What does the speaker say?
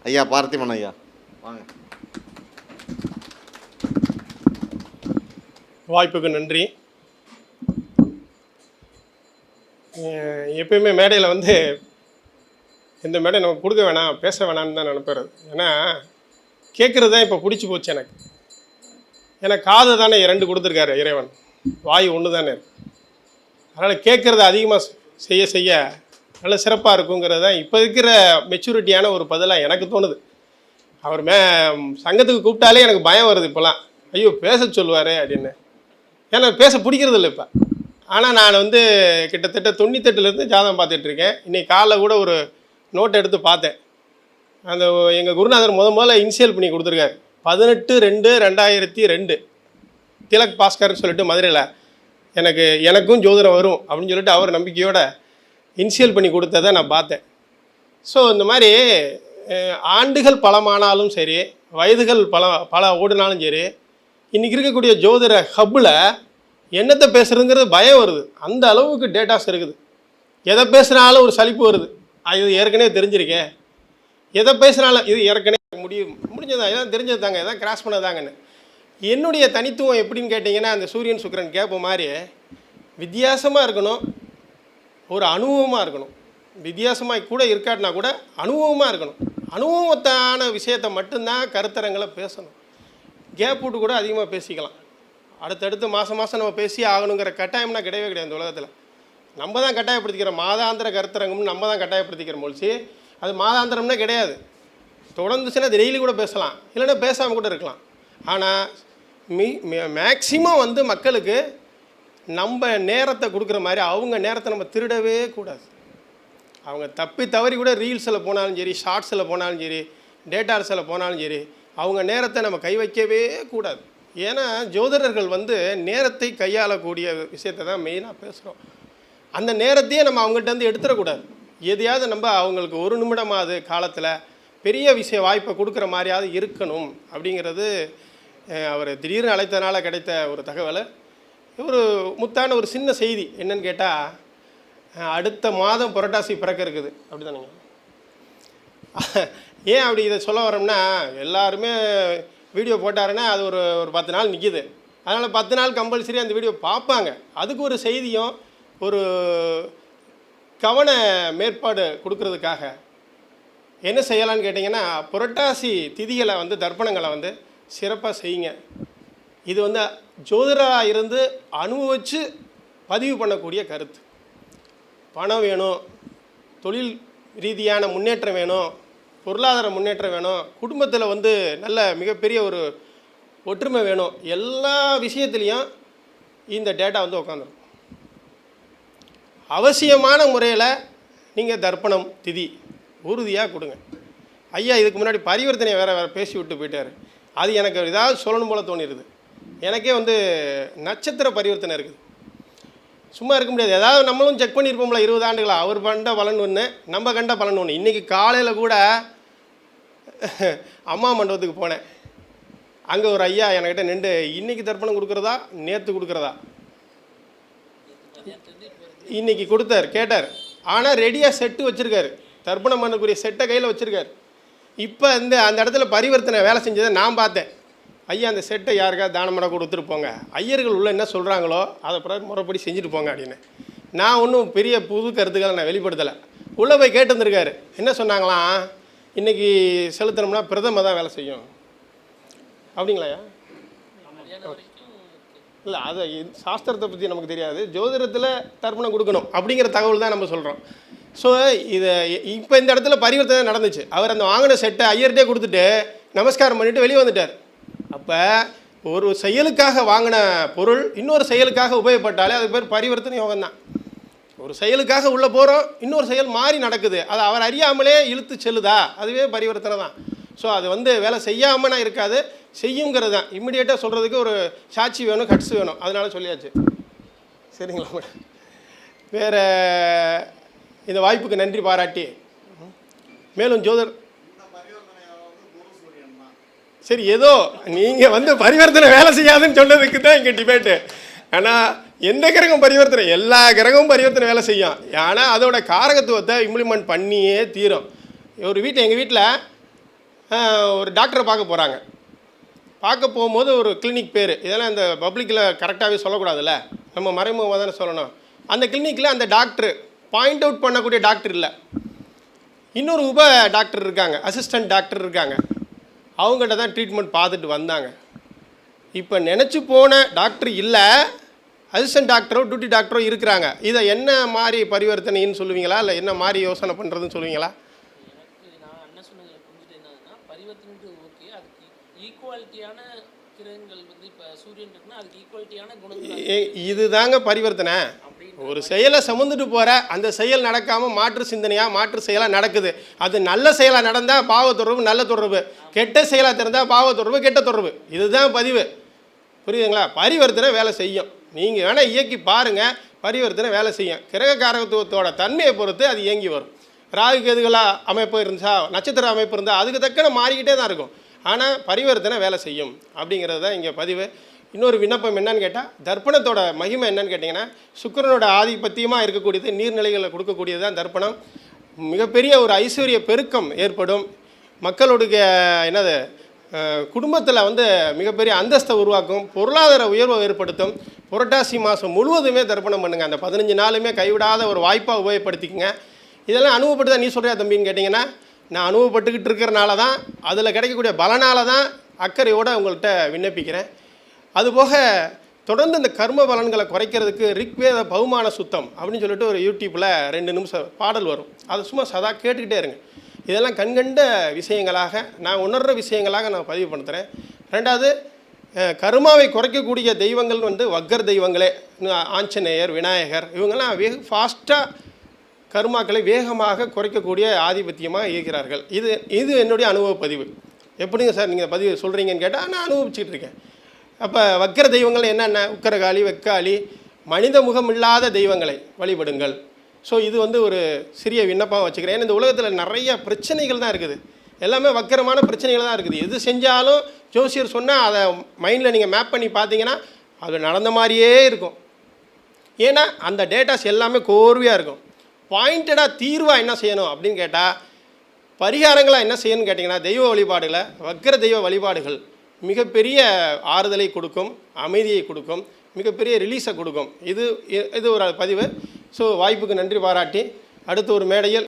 ஐயா பார்த்திபன் ஐயா வாங்க. வாய்ப்புக்கு நன்றி. எப்பயுமே மேடையில் வந்து இந்த மேடை நமக்கு கொடுக்க வேணாம், பேச வேணாம்னு தான் நினைப்பறது. ஏன்னா கேட்குறது தான் இப்போ பிடிச்சி போச்சு எனக்கு. ஏன்னா காது தானே 2 கொடுத்துருக்காரு இறைவன், வாய் ஒன்று தானே இருக்கு. அதனால் கேட்குறத அதிகமாக செய்ய செய்ய நல்ல சிறப்பாக இருக்குங்கிறது தான் இப்போ இருக்கிற மெச்சூரிட்டியான ஒரு பதிலாக எனக்கு தோணுது. அவர் சங்கத்துக்கு கூப்பிட்டாலே எனக்கு பயம் வருது இப்போலாம். ஐயோ பேச சொல்லுவார் அப்படின்னு. ஏன்னா பேச பிடிக்கிறது இல்லை இப்போ. ஆனால் நான் வந்து கிட்டத்தட்ட 98லேருந்து ஜாதகம் பார்த்துட்ருக்கேன். இன்றைக்கி காலைல கூட ஒரு நோட் எடுத்து பார்த்தேன். அந்த எங்கள் குருநாதர் முதல்ல இனிஷியல் பண்ணி கொடுத்துருக்காரு. 18/2/2002 திலக் பாஸ்கர்னு சொல்லிட்டு மதுரையில் எனக்கும் ஜோதிடம் வரும் அப்படின்னு சொல்லிட்டு அவர் நம்பிக்கையோட இனிஷியல் பண்ணி கொடுத்ததை நான் பார்த்தேன். ஸோ இந்த மாதிரி ஆண்டுகள் பலமானாலும் சரி, வயதுகள் பல ஓடினாலும் சரி, இன்றைக்கி இருக்கக்கூடிய ஜோதிட ஹப்பில் என்னத்தை பேசுகிறதுங்கிறது பயம் வருது. அந்த அளவுக்கு டேட்டாஸ் இருக்குது. எதை பேசுனாலும் ஒரு சலிப்பு வருது. இது ஏற்கனவே தெரிஞ்சிருக்கேன், எதை பேசுனாலும் இது ஏற்கனவே முடிஞ்சதா, எதாவது தெரிஞ்சது தாங்க, எதாவது கிராஸ் பண்ணதாங்கன்னு. என்னுடைய தனித்துவம் எப்படின்னு கேட்டிங்கன்னா, அந்த சூரியன் சுக்கிரன் கேட்ப மாதிரி வித்தியாசமாக இருக்கணும், ஒரு அனுபவமாக இருக்கணும். வித்தியாசமாக கூட இருக்காட்டினா கூட அனுபவமாக இருக்கணும். அனுபவத்தான விஷயத்தை மட்டும்தான் கருத்தரங்களை பேசணும். கேப் விட்டு கூட அதிகமாக பேசிக்கலாம். அடுத்தடுத்து மாதம் நம்ம பேசி ஆகணுங்கிற கட்டாயம்னா கிடையவே கிடையாது இந்த உலகத்தில். நம்ம தான் கட்டாயப்படுத்திக்கிறோம். மாதாந்திர கருத்தரங்கம்னு நம்ம தான் கட்டாயப்படுத்திக்கிற மொழிச்சு. அது மாதாந்திரம்னா கிடையாது. தொடர்ந்துச்சுன்னா டெய்லி கூட பேசலாம், இல்லைன்னா பேசாமல் கூட இருக்கலாம். ஆனால் மேக்சிமம் வந்து மக்களுக்கு நம்ம நேரத்தை கொடுக்குற மாதிரி அவங்க நேரத்தை நம்ம திருடவே கூடாது. அவங்க தப்பி தவறி கூட ரீல்ஸில் போனாலும் சரி, ஷார்ட்ஸில் போனாலும் சரி, டேட்டாஸில் போனாலும் சரி, அவங்க நேரத்தை நம்ம கை வைக்கவே கூடாது. ஏன்னா ஜோதிடர்கள் வந்து நேரத்தை கையாளக்கூடிய விஷயத்தை தான் மெயினாக பேசுகிறோம். அந்த நேரத்தையே நம்ம அவங்கள்ட்ட வந்து எடுத்துடக்கூடாது. எதையாவது நம்ம அவங்களுக்கு ஒரு நிமிடமாவது காலத்தில் பெரிய வாய்ப்பை கொடுக்குற மாதிரியாவது இருக்கணும் அப்படிங்கிறது அவர் திடீர்னு அழைத்தனால கிடைத்த ஒரு தகவல். ஒரு முத்தான ஒரு சின்ன செய்தி என்னன்னு கேட்டால், அடுத்த மாதம் புரட்டாசி பிறக்க இருக்குது. அப்படி தானுங்க. ஏன் அப்படி இதை சொல்ல வரோம்னா, எல்லாருமே வீடியோ போட்டாருன்னா அது ஒரு 10 நாள் நிற்கிது. அதனால் 10 நாள் கம்பல்சரி அந்த வீடியோ பார்ப்பாங்க. அதுக்கு ஒரு செய்தியும் ஒரு கவன மேற்பாடு கொடுக்கறதுக்காக என்ன செய்யலான்னு கேட்டிங்கன்னா, புரட்டாசி திதிகளை வந்து தர்ப்பணங்களை வந்து சிறப்பாக செய்யுங்க. இது வந்து ஜோதிடராக இருந்து அனுபவித்து பதிவு பண்ணக்கூடிய கருத்து. பணம் வேணும், தொழில் ரீதியான முன்னேற்றம் வேணும், பொருளாதார முன்னேற்றம் வேணும், குடும்பத்தில் வந்து நல்ல மிகப்பெரிய ஒரு ஒற்றுமை வேணும், எல்லா விஷயத்துலேயும் இந்த டேட்டா வந்து உட்காந்துரும். அவசியமான முறையில் நீங்கள் தர்ப்பணம் திதி உறுதியாக கொடுங்க. ஐயா இதுக்கு முன்னாடி பரிவர்த்தனை வேறு பேசி விட்டு போயிட்டார். அது எனக்கு ஏதாவது சொல்லணும் போல் தோணிடுது. எனக்கே வந்து நட்சத்திர பரிவர்த்தனை இருக்குது. சும்மா இருக்க முடியாது. ஏதாவது நம்மளும் செக் பண்ணியிருப்போம்ல 20 ஆண்டுகளாக. அவர் கண்ட பலன் ஒன்று, நம்ம கண்ட பலன் ஒன்று. இன்றைக்கி காலையில் கூட அம்மா மண்டபத்துக்கு போனேன். அங்கே ஒரு ஐயா என்கிட்ட நின்று, இன்றைக்கி தர்ப்பணம் கொடுக்குறதா நேற்று கொடுக்குறதா, இன்றைக்கி கொடுத்தார் கேட்டார். ஆனால் ரெடியாக செட்டு வச்சுருக்காரு, தர்ப்பணம் பண்ணக்கூடிய செட்டை கையில் வச்சுருக்காரு. இப்போ அந்த இடத்துல பரிவர்த்தனை வேலை செஞ்சதை நான் பார்த்தேன். ஐயா அந்த செட்டை யாருக்கா தானமடா கொடுத்துட்டு போங்க, ஐயர்கள் உள்ள என்ன சொல்கிறாங்களோ அதை பிறகு முறைப்படி செஞ்சுட்டு போங்க அப்படின்னு. நான் ஒன்றும் பெரிய புது கருத்துக்களை நான் வெளிப்படுத்தலை. உள்ளே போய் கேட்டு வந்திருக்காரு. என்ன சொன்னாங்களாம், இன்றைக்கி செலுத்தணும்னா பிரதம தான் வேலை செய்யும் அப்படிங்களாயா? இல்லை, அதை சாஸ்திரத்தை பற்றி நமக்கு தெரியாது. ஜோதிடத்தில் தர்ப்பணம் கொடுக்கணும் அப்படிங்கிற தகவல் தான் நம்ம சொல்கிறோம். ஸோ இதை இப்போ இந்த இடத்துல பரிவர்த்தனை நடந்துச்சு. அவர் அந்த வாங்கின செட்டை ஐயர்கிட்டே கொடுத்துட்டு நமஸ்காரம் பண்ணிவிட்டு வெளியே வந்துட்டார். அப்போ ஒரு செயலுக்காக வாங்கின பொருள் இன்னொரு செயலுக்காக உபயோகப்பட்டாலே அது பேர் பரிவர்த்தனை யோகம் தான். ஒரு செயலுக்காக உள்ளே போகிறோம், இன்னொரு செயல் மாறி நடக்குது, அது அவர் அறியாமலே இழுத்து செல்லுதா, அதுவே பரிவர்த்தனை தான். ஸோ அது வந்து வேலை செய்யாமனா இருக்காது, செய்யுங்கிறது தான். இம்மிடியேட்டாக சொல்கிறதுக்கு ஒரு சாட்சி வேணும், கட்ஸ் வேணும். அதனால சொல்லியாச்சு. சரிங்களா மேடம்? வேறு இந்த வாய்ப்புக்கு நன்றி பாராட்டி மேலும் ஜோதர் சரி ஏதோ நீங்கள் வந்து பரிவர்த்தனை வேலை செய்யாதுன்னு சொன்னதுக்கு தான் இங்கே டிபேட்டு. ஆனால் எந்த கிரகம் பரிவர்த்தனை, எல்லா கிரகமும் பரிவர்த்தனை வேலை செய்யும். ஆனால் அதோட காரகத்துவத்தை இம்ப்ளிமெண்ட் பண்ணியே தீரும். ஒரு எங்கள் வீட்டில் ஒரு டாக்டரை பார்க்க போகிறாங்க. பார்க்க போகும்போது ஒரு கிளினிக் பேர், இதெல்லாம் இந்த பப்ளிக்கில் கரெக்டாகவே சொல்லக்கூடாதுல்ல, நம்ம மறைமுகமாக தானே சொல்லணும். அந்த கிளினிக்கில் அந்த டாக்டர் பாயிண்ட் அவுட் பண்ணக்கூடிய டாக்டர் இல்லை, இன்னொரு டாக்டர் இருக்காங்க, அசிஸ்டன்ட் டாக்டர் இருக்காங்க. அவங்ககிட்ட தான் ட்ரீட்மெண்ட் பார்த்துட்டு வந்தாங்க. இப்போ நினச்சி போன டாக்டர் இல்லை, அசிஸ்டன்ட் டாக்டரோ டியூட்டி டாக்டரோ இருக்கிறாங்க. இதை என்ன மாதிரி பரிவர்த்தனைன்னு சொல்லுவீங்களா, இல்லை என்ன மாதிரி யோசனை பண்ணுறதுன்னு சொல்லுவீங்களா? எனக்கு நான் அண்ணன் சொன்னதில் புரிஞ்சுட்டு என்னதுன்னா, பரிவர்த்தனைக்கு ஓகே, அதுக்கு ஈக்குவாலிட்டியான கிரகங்கள் வந்து இப்போ சூரியன் இருக்குன்னா அதுக்கு ஈக்குவாலிட்டியான குணங்கள் இதுதாங்க பரிவர்த்தனை. ஒரு செயலை சுமந்துட்டு போகிற அந்த செயல் நடக்காமல் மாற்று சிந்தனையாக மாற்று செயலாக நடக்குது. அது நல்ல செயலாக நடந்தால் பாவ தொடர்பு நல்ல தொடர்பு, கெட்ட செயலாக திறந்தால் பாவ தொடர்பு கெட்ட தொடர்பு. இதுதான் பதிவு. புரியுதுங்களா? பரிவர்த்தனை வேலை செய்யும். நீங்கள் வேணால் இயக்கி பாருங்கள், பரிவர்த்தனை வேலை செய்யும். கிரக காரகத்துவத்தோட தன்மையை பொறுத்து அது இயங்கி வரும். ராகு கேதுகளாக அமைப்பு இருந்துச்சா, நட்சத்திர அமைப்பு இருந்தால் அதுக்கு தக்கன மாறிக்கிட்டே தான் இருக்கும். ஆனால் பரிவர்த்தனை வேலை செய்யும் அப்படிங்கிறது தான் இங்கே பதிவு. இன்னொரு விண்ணப்பம் என்னன்னு கேட்டால், தர்ப்பணத்தோட மகிமை என்னன்னு கேட்டிங்கன்னா, சுக்கிரனோட ஆதிபத்தியமாக இருக்கக்கூடியது நீர்நிலைகளை கொடுக்கக்கூடியது தான் தர்ப்பணம். மிகப்பெரிய ஒரு ஐஸ்வர்ய பெருக்கம் ஏற்படும். மக்களுடைய என்னது குடும்பத்தில் வந்து மிகப்பெரிய அந்தஸ்தை உருவாக்கும், பொருளாதார உயர்வை ஏற்படுத்தும். புரட்டாசி மாதம் முழுவதுமே தர்ப்பணம் பண்ணுங்கள். அந்த 15 நாளுமே கைவிடாத ஒரு வாய்ப்பாக உபயோகப்படுத்திக்கங்க. இதெல்லாம் அனுபவப்பட்டு தான் நீ சொல்கிறியா தம்பின்னு கேட்டிங்கன்னா, நான் அனுபவப்பட்டுக்கிட்டு இருக்கிறனால தான், அதில் கிடைக்கக்கூடிய பலனால தான் அக்கறையோடு உங்கள்கிட்ட விண்ணப்பிக்கிறேன். அதுபோக தொடர்ந்து இந்த கர்ம பலன்களை குறைக்கிறதுக்கு ரிக்வேத பகுமான சுத்தம் அப்படின்னு சொல்லிட்டு ஒரு யூடியூப்பில் 2 நிமிஷம் பாடல் வரும். அதை சும்மா சதா கேட்டுக்கிட்டே இருங்க. இதெல்லாம் கண்கண்ட விஷயங்களாக, நான் உணர்கிற விஷயங்களாக நான் பதிவு பண்ணுறேன். ரெண்டாவது, கர்மாவை குறைக்கக்கூடிய தெய்வங்கள் வந்து வக்கர் தெய்வங்களே, ஆஞ்சநேயர், விநாயகர், இவங்கெல்லாம் ஃபாஸ்ட்டாக கர்மாக்களை வேகமாக குறைக்கக்கூடிய ஆதிபத்தியமாக இருக்கிறார்கள். இது என்னுடைய அனுபவ பதிவு. எப்படிங்க சார் நீங்கள் பதிவு சொல்கிறீங்கன்னு கேட்டால், நான் அனுபவிச்சுட்டு இருக்கேன். அப்போ வக்கர தெய்வங்கள் என்னென்ன? உக்கரகாளி, வெக்காளி, மனித முகம் இல்லாத தெய்வங்களை வழிபடுங்கள். ஸோ இது வந்து ஒரு சிறிய விண்ணப்பம் வச்சுக்கிறேன். ஏன்னா இந்த உலகத்தில் நிறைய பிரச்சனைகள் தான் இருக்குது, எல்லாமே வக்கரமான பிரச்சனைகள் தான் இருக்குது. எது செஞ்சாலும் ஜோசியர் சொன்னால் அதை மைண்டில் நீங்கள் மேப் பண்ணி பார்த்தீங்கன்னா அது நடந்த மாதிரியே இருக்கும். ஏன்னா அந்த டேட்டாஸ் எல்லாமே கோர்வையாக இருக்கும். பாயிண்டடாக தீர்வாக என்ன செய்யணும் அப்படின்னு கேட்டால், பரிகாரங்களாக என்ன செய்யணும்னு கேட்டிங்கன்னா, தெய்வ வழிபாடுகளை, வக்கர தெய்வ வழிபாடுகள் மிகப்பெரிய ஆறுதலை கொடுக்கும், அமைதியை கொடுக்கும், மிகப்பெரிய ரிலீஸை கொடுக்கும். இது ஒரு பதிவு. ஸோ வாய்ப்புக்கு நன்றி பாராட்டி அடுத்த ஒரு மேடையில்